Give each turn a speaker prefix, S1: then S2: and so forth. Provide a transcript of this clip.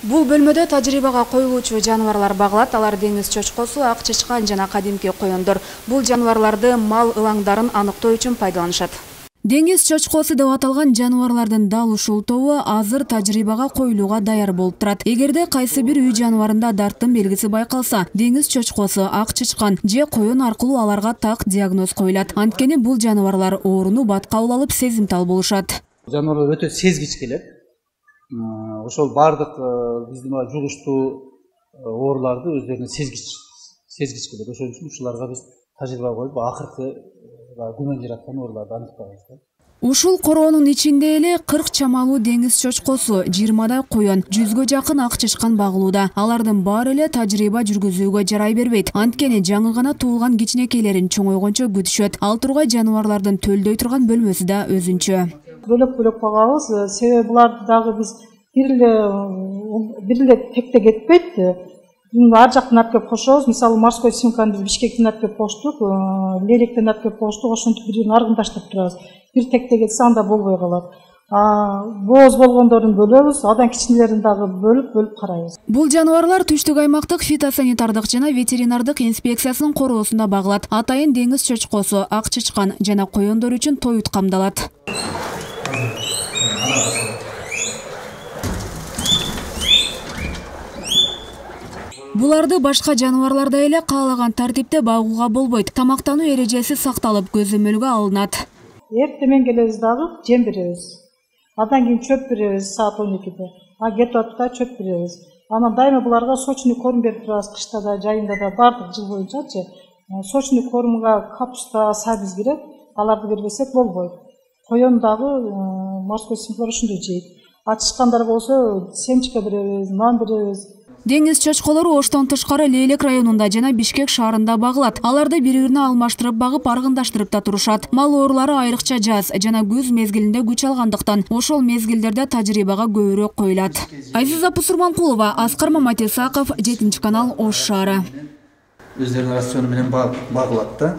S1: Бул бөлмөдө тажрыйбага коюлуучу жаныбарлар багылат. Алар деңиз чочкосу, ак чычкан жана кадимки коёндор. Бул жаныбарларды мал ылаңдарын аныктоо үчүн пайдаланышат. Деңиз чочкосу деп аталган жаныбарлардын дал ушул тобу азыр тажрыйбага коюлууга даяр болуп турат. Эгерде кайсы бир үй жаныбарында дарттын белгиси байкалса, деңиз чочкосу, ак чычкан же коён аркылуу аларга так диагноз коюлат. Анткени бул жаныбарлар ооруну бат кабыл алып сезимтал болушат.
S2: Жаныбарлар өтө сезгич келет. Ошол бардык биздин жугуштуу ооруларды өздөрүнө сезгич келет. Ошон үчүн ушуларга биз тажрыйба коюп, акыркы күмөн жараткан ооруларды аныктайбыз.
S1: Ушул короонун ичинде эле 40 чамалуу деңиз чочкосу, 20дай коён, 100гө жакын ак чычкан багылууда. Алардын баары эле тажрыйба жүргүзүүгө жарай бербейт. Анткени жаңы гана туулган кичинекейлерин чоңойгончо күтүшөт. Ал тургай жаныбарлардын төлдөй турган бөлмөсү да өзүнчө.
S3: Бөлөк багабыз, себеби буларды дагы биз бир эле текте кетпейт. Ар жактан алып келип кошобуз. Мисалы, морской свинканы биз Бишкектен алып келип коштук, Лелектен алып келип коштук. Ошентип бирин аргындаштырып турабыз. Бир текте кетсе анда болбой калат. Бооз болгондорун бөлөбүз, андан кичинелерин дагы бөлүп карайбыз.
S1: Бул жаныбарлар Түштүк аймактык фитосанитардык жана ветеринардык инспекциясынын короосунда багылат. Атайын деңиз чочкосу, ак чычкан жана коёндор үчүн тоют камдалат. Буларды башка жаныбарлардай эле каалаган тартипте багууга болбойт. Тамактануу эрежеси сакталып, көзөмөлгө алынат.
S3: Эртең келебиз дагы жем беребиз. Андан кийин чөп беребиз саат 12-де. Кетип атып чөп беребиз. Анан дайыма буларга сочный корм берип турабыз, кышта да, жайында да, бардык жыл боюнчачы. Сочный кормга капуста, сабиз кирет. Аларды бербесек болбойт. Коён дагы морской свинкалар ушундай жейт. Ачышкандар болсо семчка беребиз, нан беребиз.
S1: Деңиз чочколору Оштон тышкары Лейлек районунда жана Бишкек шаарында багылат. Аларды бири-бирине алмаштырып багып, аргындаштырып да турушат. Мал оорулары айрыкча жаз жана күз мезгилинде күч алгандыктан ошол мезгилдерде тажрыйбага көбүрөөк коюлат. Айзиза Пусурманкулова, Аскар Маматисаков, 7 канал, Ош шаары.
S2: Өздөрүнүн рациону менен багылат да.